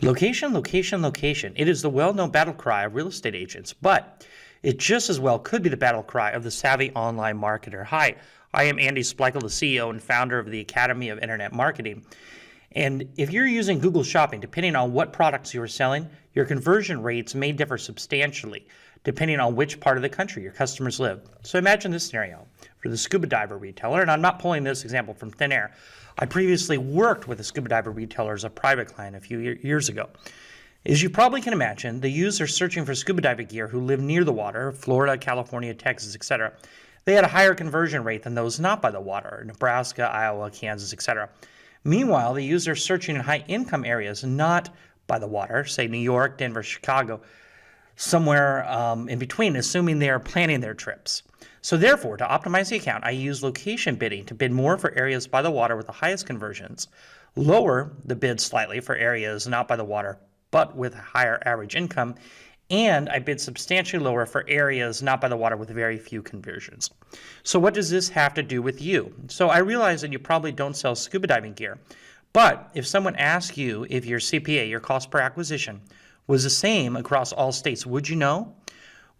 Location, location, location. It is the well-known battle cry of real estate agents, but it just as well could be the battle cry of the savvy online marketer. Hi, I am Andy Splichal, the CEO and founder of the Academy of Internet Marketing. And if you're using Google Shopping, depending on what products you're selling, your conversion rates may differ substantially depending on which part of the country your customers live. So imagine this scenario for the scuba diver retailer, and I'm not pulling this example from thin air. I previously worked with a scuba diver retailer as a private client a few years ago. As you probably can imagine, the users searching for scuba diving gear who live near the water, Florida, California, Texas, etc., they had a higher conversion rate than those not by the water, Nebraska, Iowa, Kansas, etc. Meanwhile, the users searching in high-income areas not by the water, say New York, Denver, Chicago, somewhere in between, assuming they are planning their trips. So therefore, to optimize the account, I use location bidding to bid more for areas by the water with the highest conversions, lower the bid slightly for areas not by the water but with higher average income, and I bid substantially lower for areas not by the water with very few conversions. So what does this have to do with you? So I realize that you probably don't sell scuba diving gear, but if someone asks you if your CPA, your cost per acquisition, was the same across all states, would you know?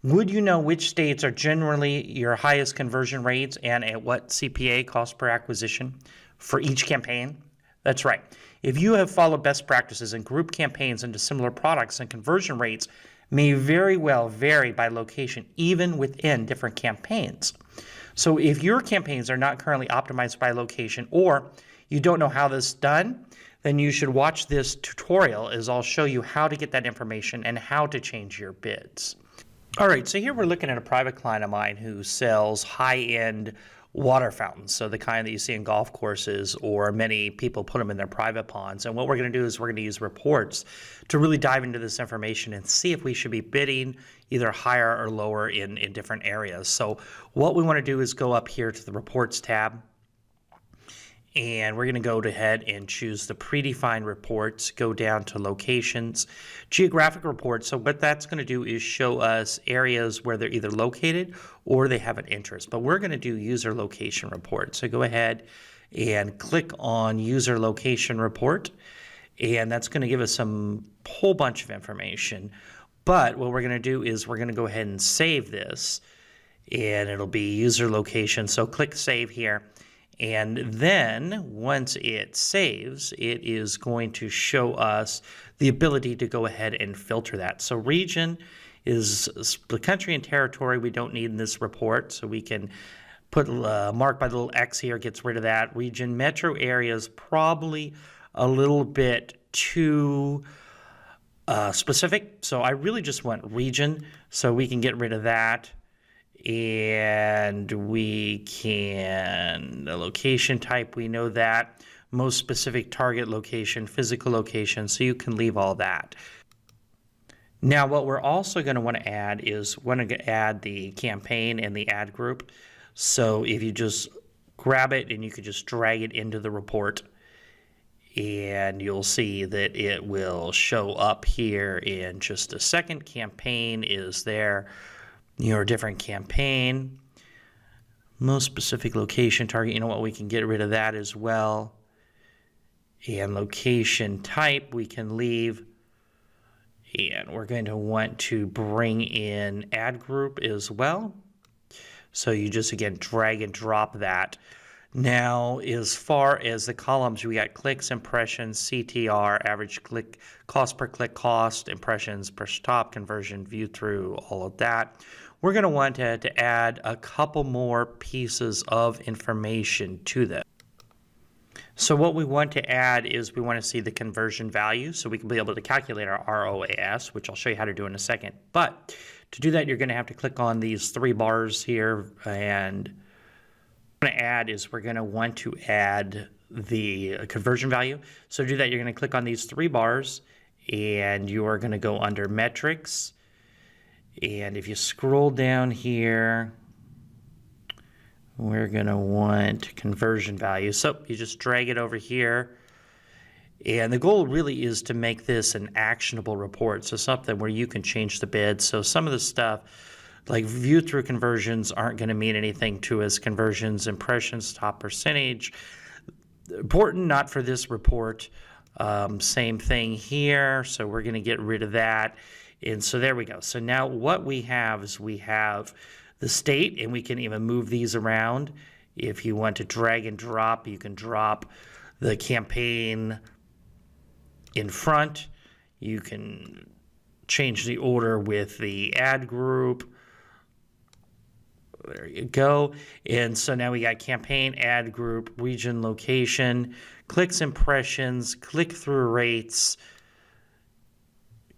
Would you know which states are generally your highest conversion rates and at what CPA, cost per acquisition, for each campaign? That's right. If you have followed best practices and group campaigns into similar products, and conversion rates may very well vary by location, even within different campaigns. So if your campaigns are not currently optimized by location, or you don't know how this is done, then you should watch this tutorial as I'll show you how to get that information and how to change your bids. All right, so here we're looking at a private client of mine who sells high-end water fountains, so the kind that you see in golf courses, or many people put them in their private ponds. And what we're going to do is we're going to use reports to really dive into this information and see if we should be bidding either higher or lower in different areas. So what we want to do is go up here to the Reports tab, and we're going to go ahead and choose the predefined reports, go down to locations, geographic reports. So what that's going to do is show us areas where they're either located or they have an interest. But we're going to do user location report. So go ahead and click on user location report, and that's going to give us some whole bunch of information. But what we're going to do is we're going to go ahead and save this, and it'll be user location. So click save here. And then once it saves, it is going to show us the ability to go ahead and filter that. So region is the country and territory we don't need in this report, so we can put mark by the little X here, gets rid of that. Region, metro area is probably a little bit too specific, so I really just want region, so we can get rid of that. And we can, the location type, we know that. Most specific target location, physical location, so you can leave all that. Now what we're also going to want to add is want to add the campaign and the ad group. So if you just grab it and you could just drag it into the report, and you'll see that it will show up here in just a second. Campaign is there. Your different campaign, most specific location target, you know what, we can get rid of that as well. And location type we can leave, and we're going to want to bring in ad group as well. So you just again drag and drop that. Now as far as the columns, we got clicks, impressions, CTR, average click, cost per click, cost, impressions per stop, conversion, view through, all of that. We're going to want to add a couple more pieces of information to that. So what we want to add is we want to see the conversion value, so we can be able to calculate our ROAS, which I'll show you how to do in a second. But to do that, you're going to have to click on these three bars here, and what we're going to add is we're going to want to add the conversion value. So to do that, you're going to click on these three bars, and you are going to go under metrics. And if you scroll down here, we're going to want conversion value. So you just drag it over here. And the goal really is to make this an actionable report, so something where you can change the bid. So some of the stuff, like view through conversions, aren't going to mean anything to us. Conversions, impressions, top percentage, important not for this report. Same thing here. So we're going to get rid of that. And so there we go. So now what we have is we have the state, and we can even move these around. If you want to drag and drop, you can drop the campaign in front. You can change the order with the ad group. There you go. And so now we got campaign, ad group, region, location, clicks, impressions, click-through rates,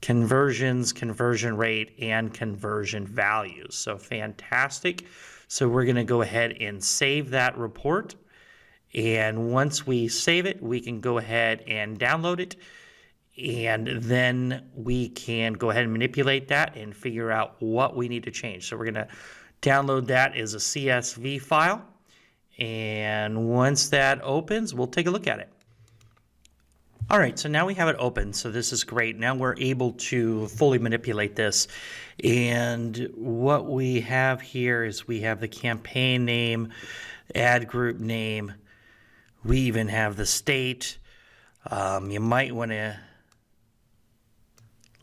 conversions, conversion rate, and conversion values. So fantastic. So we're going to go ahead and save that report. And once we save it, we can go ahead and download it. And then we can go ahead and manipulate that and figure out what we need to change. So we're going to download that as a CSV file. And once that opens, we'll take a look at it. All right, so now we have it open, so this is great. Now we're able to fully manipulate this. And what we have here is we have the campaign name, ad group name. We even have the state. You might want to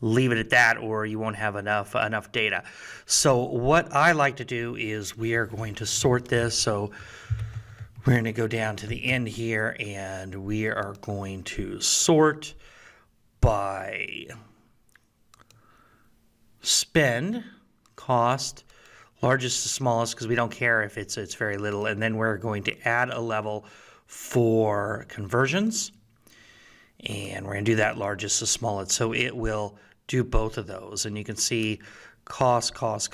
leave it at that, or you won't have enough data. So what I like to do is we are going to sort this. So we're going to go down to the end here, and we are going to sort by spend, cost, largest to smallest, because we don't care if it's very little. And then we're going to add a level for conversions, and we're going to do that largest to smallest. So it will do both of those, and you can see cost. And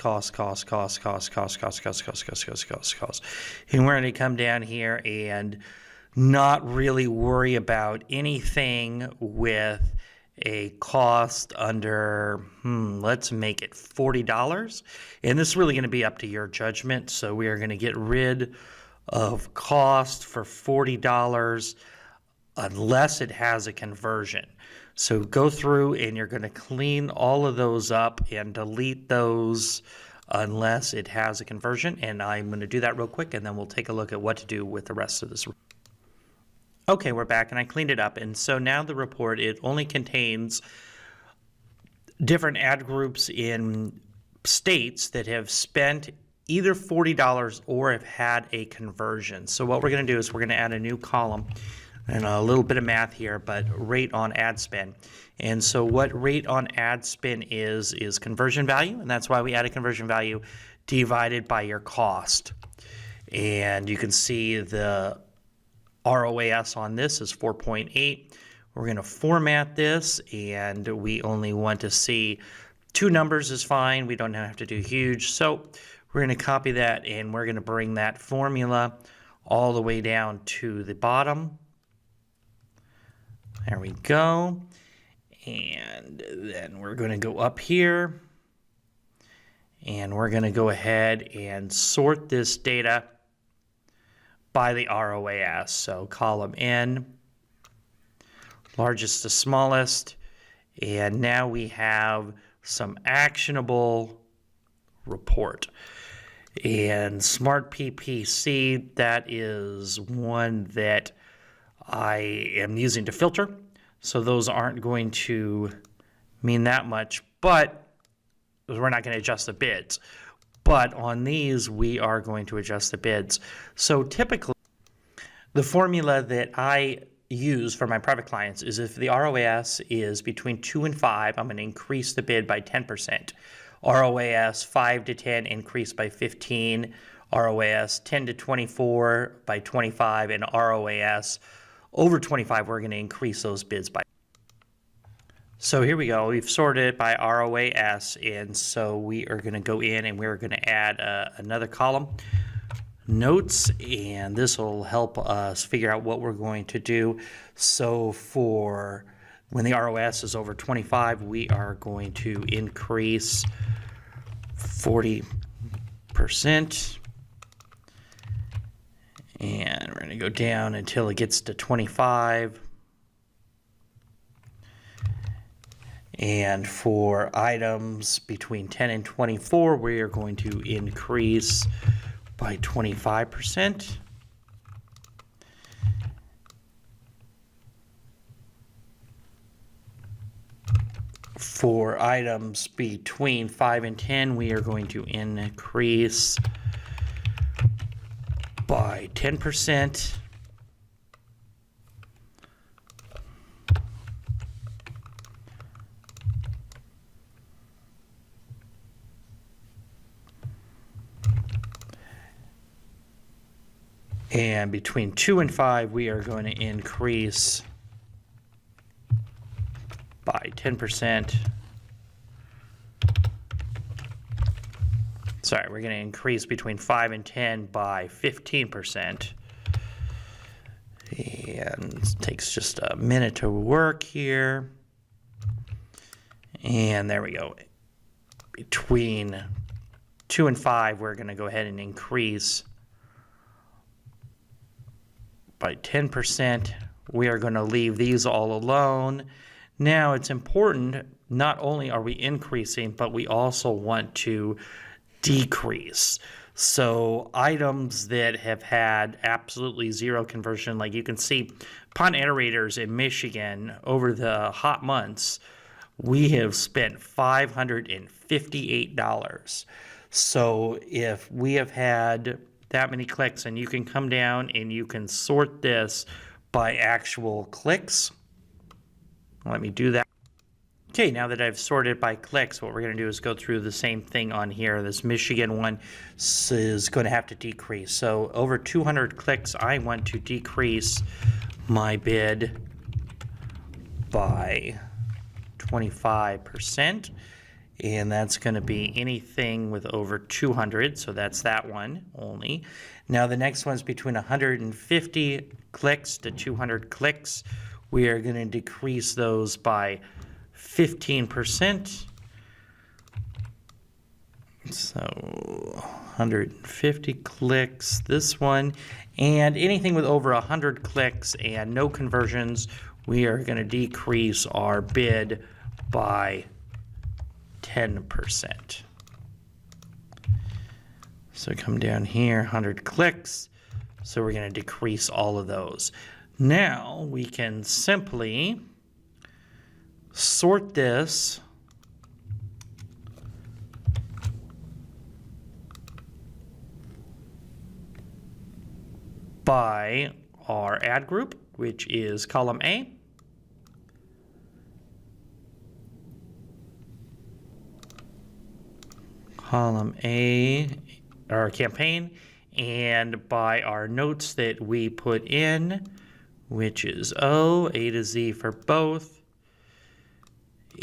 we're going to come down here and not really worry about anything with a cost under, let's make it $40. And this is really going to be up to your judgment. So we are going to get rid of cost for $40 unless it has a conversion. So go through and you're going to clean all of those up and delete those unless it has a conversion. And I'm going to do that real quick, and then we'll take a look at what to do with the rest of this. Okay, we're back, and I cleaned it up. And so now the report, it only contains different ad groups in states that have spent either $40 or have had a conversion. So what we're going to do is we're going to add a new column. And a little bit of math here, but rate on ad spend. And so what rate on ad spend is conversion value, and that's why we added conversion value divided by your cost. And you can see the ROAS on this is 4.8. We're going to format this, and we only want to see two numbers is fine. We don't have to do huge. So we're going to copy that, and we're going to bring that formula all the way down to the bottom. There we go. And then we're going to go up here, and we're going to go ahead and sort this data by the ROAS. So column N, largest to smallest. And now we have some actionable report. And Smart PPC, that is one that I am using to filter, so those aren't going to mean that much, but we're not going to adjust the bids. But on these, we are going to adjust the bids. So typically, the formula that I use for my private clients is if the ROAS is between 2 and 5, I'm going to increase the bid by 10%. ROAS 5 to 10, increase by 15. ROAS 10 to 24 by 25, and ROAS over 25, we're going to increase those bids by. So here we go. We've sorted it by ROAS, and so we are going to go in and we're going to add another column, notes, and this will help us figure out what we're going to do. So for when the ROAS is over 25, we are going to increase 40%. And we're going to go down until it gets to 25. And for items between 10 and 24, we are going to increase by 25%. For items between 5 and 10, we are going to increase by 10%. And between 2 and 5, we are going to increase by 10%. Sorry, we're going to increase between 5 and 10 by 15%. And it takes just a minute to work here. And there we go. Between 2 and 5, we're going to go ahead and increase by 10%. We are going to leave these all alone. Now, it's important, not only are we increasing, but we also want to decrease. So items that have had absolutely zero conversion, like you can see pond aerators in Michigan over the hot months, we have spent $558. So if we have had that many clicks, and you can come down and you can sort this by actual clicks. Let me do that. Okay, now that I've sorted by clicks, what we're going to do is go through the same thing on here. This Michigan one is going to have to decrease. So over 200 clicks, I want to decrease my bid by 25%. And that's going to be anything with over 200, so that's that one only. Now the next one's between 150 clicks to 200 clicks. We are going to decrease those by 15%. So 150 clicks, this one. And anything with over 100 clicks and no conversions, we are going to decrease our bid by 10%. So come down here, 100 clicks. So we're going to decrease all of those. Now we can simply sort this by our ad group, which is column A. Column A, our campaign, and by our notes that we put in, which is O, A to Z for both.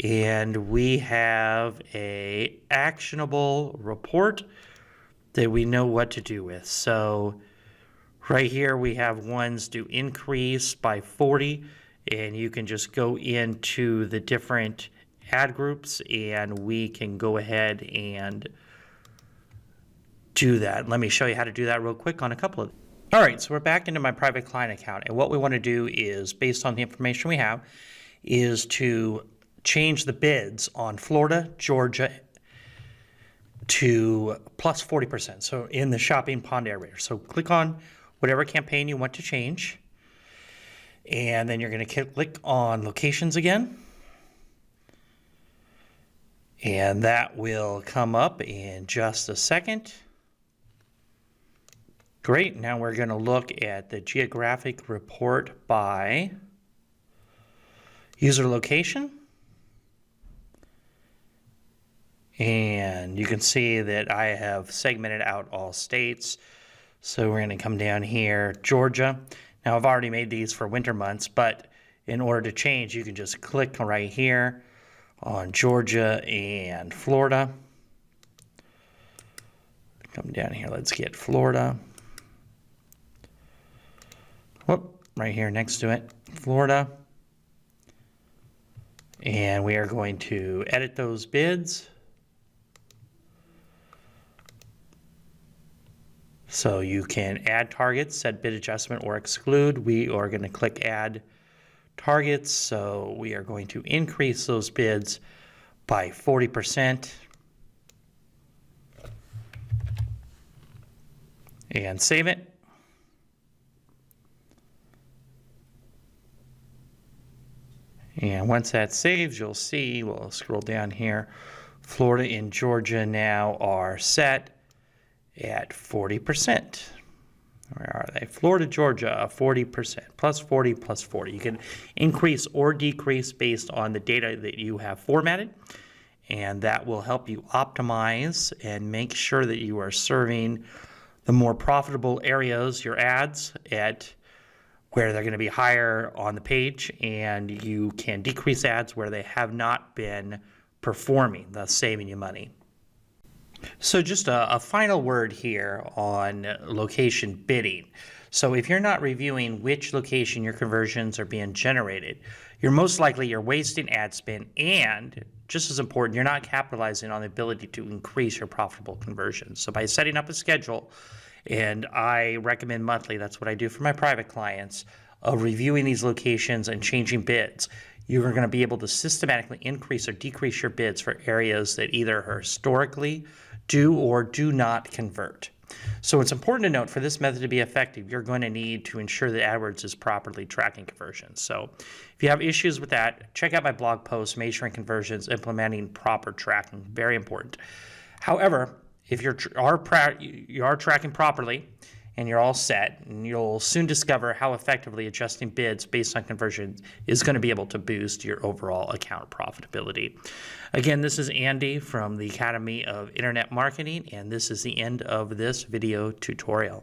And we have a actionable report that we know what to do with. So right here we have ones to increase by 40, and you can just go into the different ad groups and we can go ahead and do that. Let me show you how to do that real quick on a couple of them. All right, so we're back into my private client account, and what we want to do is, based on the information we have, is to change the bids on Florida, Georgia to plus 40%. So in the shopping pond aerator. So click on whatever campaign you want to change, and then you're going to click on locations again. And that will come up in just a second. Great, now we're going to look at the geographic report by user location. And you can see that I have segmented out all states. So we're going to come down here, Georgia. Now I've already made these for winter months, but in order to change, you can just click right here on Georgia and Florida. Come down here, let's get Florida. Whoop, right here next to it, Florida. And we are going to edit those bids. So you can add targets, set bid adjustment, or exclude. We are going to click add targets. So we are going to increase those bids by 40%. And save it. And once that saves, you'll see, we'll scroll down here, Florida and Georgia now are set at 40%. Where are they? Florida, Georgia, 40%, plus 40, plus 40. You can increase or decrease based on the data that you have formatted, and that will help you optimize and make sure that you are serving the more profitable areas, your ads, at where they're going to be higher on the page, and you can decrease ads where they have not been performing, thus saving you money. So just a final word here on location bidding. So if you're not reviewing which location your conversions are being generated, you're wasting ad spend, and just as important, you're not capitalizing on the ability to increase your profitable conversions. So by setting up a schedule, and I recommend monthly, that's what I do for my private clients, of reviewing these locations and changing bids, you are going to be able to systematically increase or decrease your bids for areas that either historically do or do not convert. So it's important to note, for this method to be effective, you're going to need to ensure that AdWords is properly tracking conversions. So if you have issues with that, check out my blog post, Measuring Conversions, Implementing Proper Tracking. Very important. However, if you are tracking properly and you're all set, and you'll soon discover how effectively adjusting bids based on conversions is going to be able to boost your overall account profitability. Again, this is Andy from the Academy of Internet Marketing, and this is the end of this video tutorial.